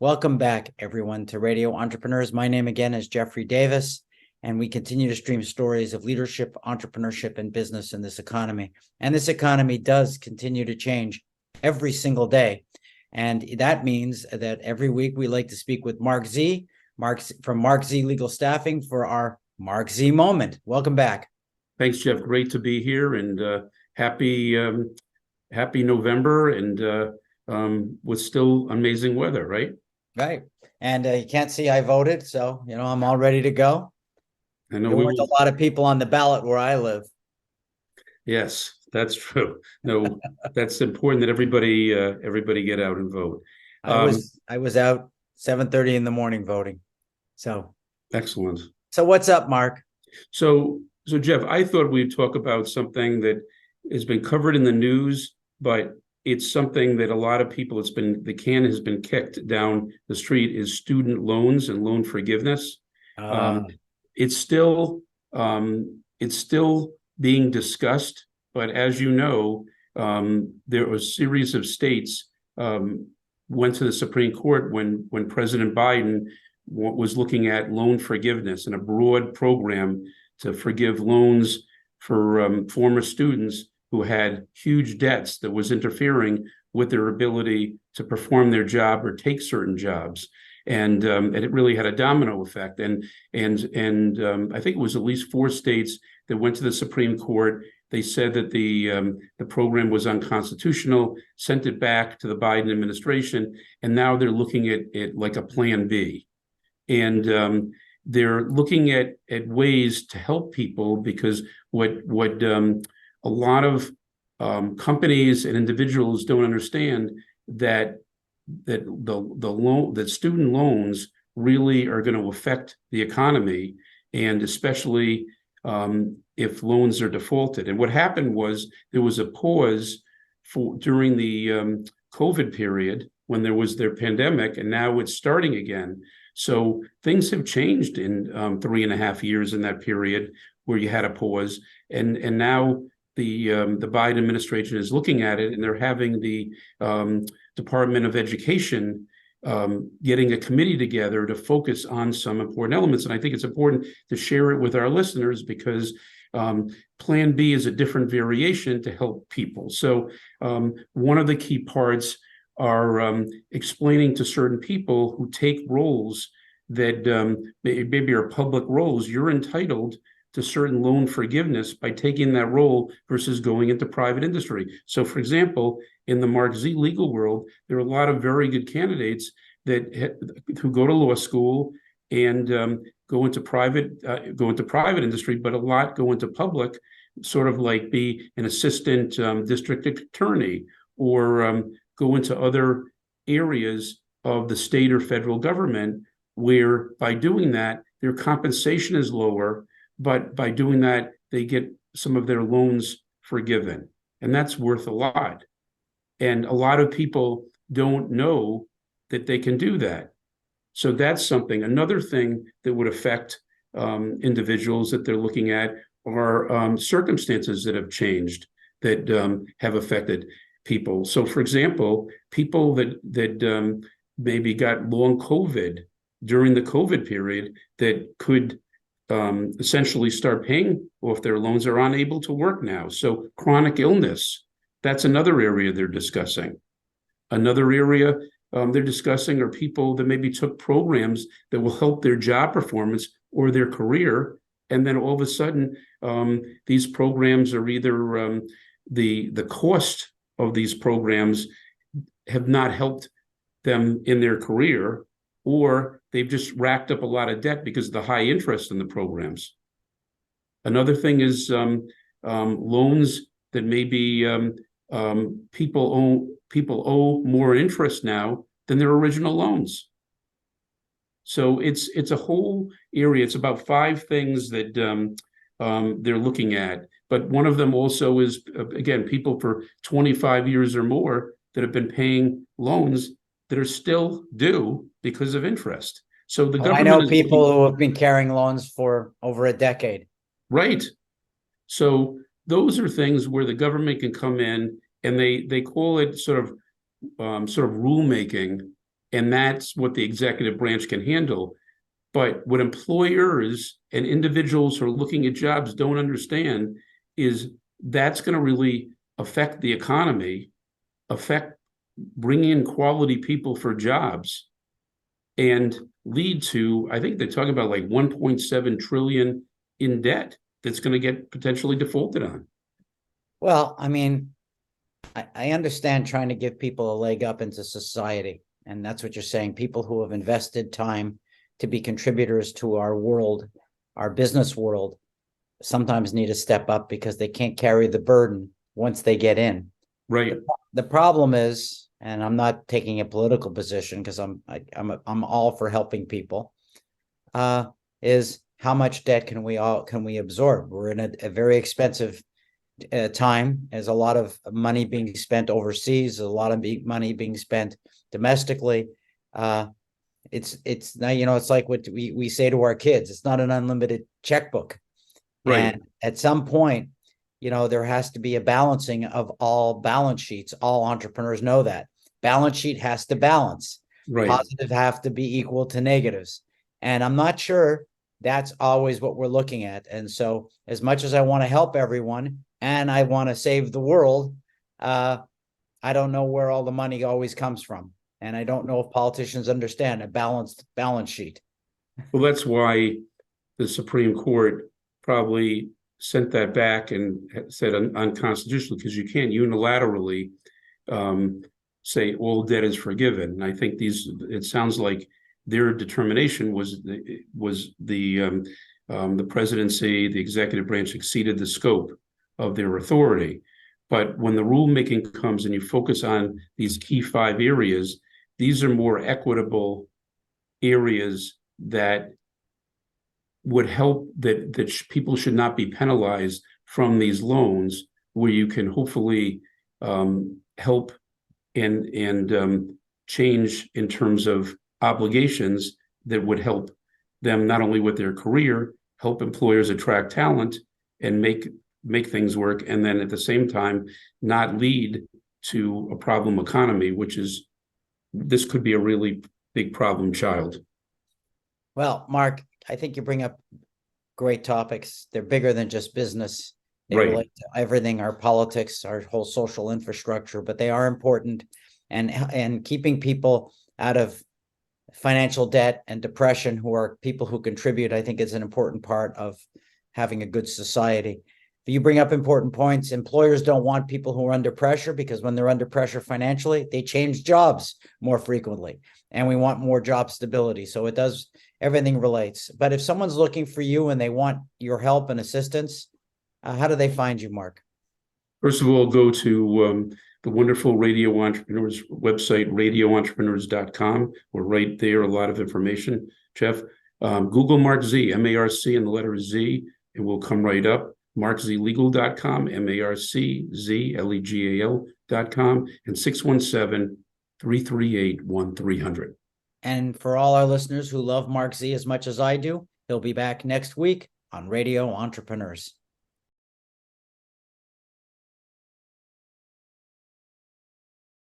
Welcome back, everyone, to Radio Entrepreneurs. My name again is JDavis, and we continue to stream stories of leadership, entrepreneurship, and business in this economy. And this economy does continue to change every single day. And that means that every week we like to speak with Marc Z, from Marc Z Legal Staffing for our Marc Z moment. Welcome back. Thanks, Jeff. Great to be here, and happy November, and with still amazing weather, right? Right. And you can't see I voted, so I'm all ready to go. I know there weren't a lot of people on the ballot where I live. Yes, that's true. No, that's important that everybody get out and vote. I was out 7:30 in the morning voting. So excellent. So what's up, Marc? So Jeff, I thought we'd talk about something that has been covered in the news, but it's something that a lot of people, the can has been kicked down the street, is student loans and loan forgiveness. It's still being discussed, but as you know, there was a series of states went to the Supreme Court when President Biden was looking at loan forgiveness and a broad program to forgive loans for former students who had huge debts that was interfering with their ability to perform their job or take certain jobs. And it really had a domino effect. And I think it was at least 4 states that went to the Supreme Court. They said that the program was unconstitutional, sent it back to the Biden administration, and now they're looking at it like a plan B. And they're looking at ways to help people, because what a lot of companies and individuals don't understand that student loans really are going to affect the economy, and especially if loans are defaulted. And what happened was there was a pause during the COVID period when there was their pandemic, and now it's starting again. So things have changed in 3.5 years in that period where you had a pause, and now the Biden administration is looking at it, and they're having the Department of Education getting a committee together to focus on some important elements. And I think it's important to share it with our listeners, because Plan B is a different variation to help people. So one of the key parts are explaining to certain people who take roles that maybe are public roles, you're entitled to certain loan forgiveness by taking that role versus going into private industry. So, for example, in the Marc Z legal world, there are a lot of very good candidates who go to law school and go into private industry, but a lot go into public, sort of like be an assistant district attorney, or go into other areas of the state or federal government, where by doing that, their compensation is lower, but by doing that, they get some of their loans forgiven. And that's worth a lot. And a lot of people don't know that they can do that. So that's something. Another thing that would affect individuals that they're looking at are circumstances that have changed that have affected people. So, for example, people that maybe got long COVID during the COVID period that could essentially start paying off their loans are unable to work now. So chronic illness, that's another area they're discussing. Another area they're discussing are people that maybe took programs that will help their job performance or their career, and then all of a sudden these programs are either the cost of these programs have not helped them in their career, or they've just racked up a lot of debt because of the high interest in the programs. Another thing is loans that maybe people owe more interest now than their original loans. So it's a whole area. It's about 5 things that they're looking at. But one of them also is, again, people for 25 years or more that have been paying loans that are still due because of interest. So the government, I know people who have been carrying loans for over a decade. Right. So those are things where the government can come in, and they call it sort of rulemaking, and that's what the executive branch can handle. But what employers and individuals who are looking at jobs don't understand is that's going to really affect the economy, affect bringing in quality people for jobs, and lead to, I think they talk about like 1.7 trillion in debt that's going to get potentially defaulted on. Well, I mean, I understand trying to give people a leg up into society. And that's what you're saying. People who have invested time to be contributors to our world, our business world, sometimes need to step up because they can't carry the burden once they get in. Right. The problem is, and I'm not taking a political position because I'm all for helping people, is how much debt can we absorb? We're in a very expensive time. There's a lot of money being spent overseas, a lot of money being spent domestically. It's now, it's like what we say to our kids, it's not an unlimited checkbook. Right. And at some point, there has to be a balancing of all balance sheets. All entrepreneurs know that balance sheet has to balance. Right. Positive have to be equal to negatives. And I'm not sure that's always what we're looking at. And so as much as I want to help everyone and I want to save the world, I don't know where all the money always comes from. And I don't know if politicians understand a balanced balance sheet. Well, that's why the Supreme Court probably sent that back and said unconstitutional, because you can't unilaterally say all debt is forgiven. And I think it sounds like their determination was the presidency, the executive branch exceeded the scope of their authority. But when the rulemaking comes and you focus on these key 5 areas, these are more equitable areas that would help that people should not be penalized from these loans, where you can hopefully help and change in terms of obligations that would help them not only with their career, help employers attract talent and make things work, and then at the same time not lead to a problem economy, which is, this could be a really big problem child. Well, Mark, I think you bring up great topics. They're bigger than just business. They Right. relate to everything, our politics, our whole social infrastructure, but they are important. And keeping people out of financial debt and depression, who are people who contribute, I think is an important part of having a good society. You bring up important points. Employers don't want people who are under pressure, because when they're under pressure financially, they change jobs more frequently, and we want more job stability. So everything relates. But if someone's looking for you and they want your help and assistance, how do they find you, Marc? First of all, go to the wonderful Radio Entrepreneurs website, radioentrepreneurs.com. We're right there, a lot of information, Jeff. Google Marc Z, M-A-R-C, and the letter Z, and we'll come right up. MarcZlegal.com, MarcZlegal.com, and 617-338-1300. And for all our listeners who love Marc Z as much as I do, he'll be back next week on Radio Entrepreneurs.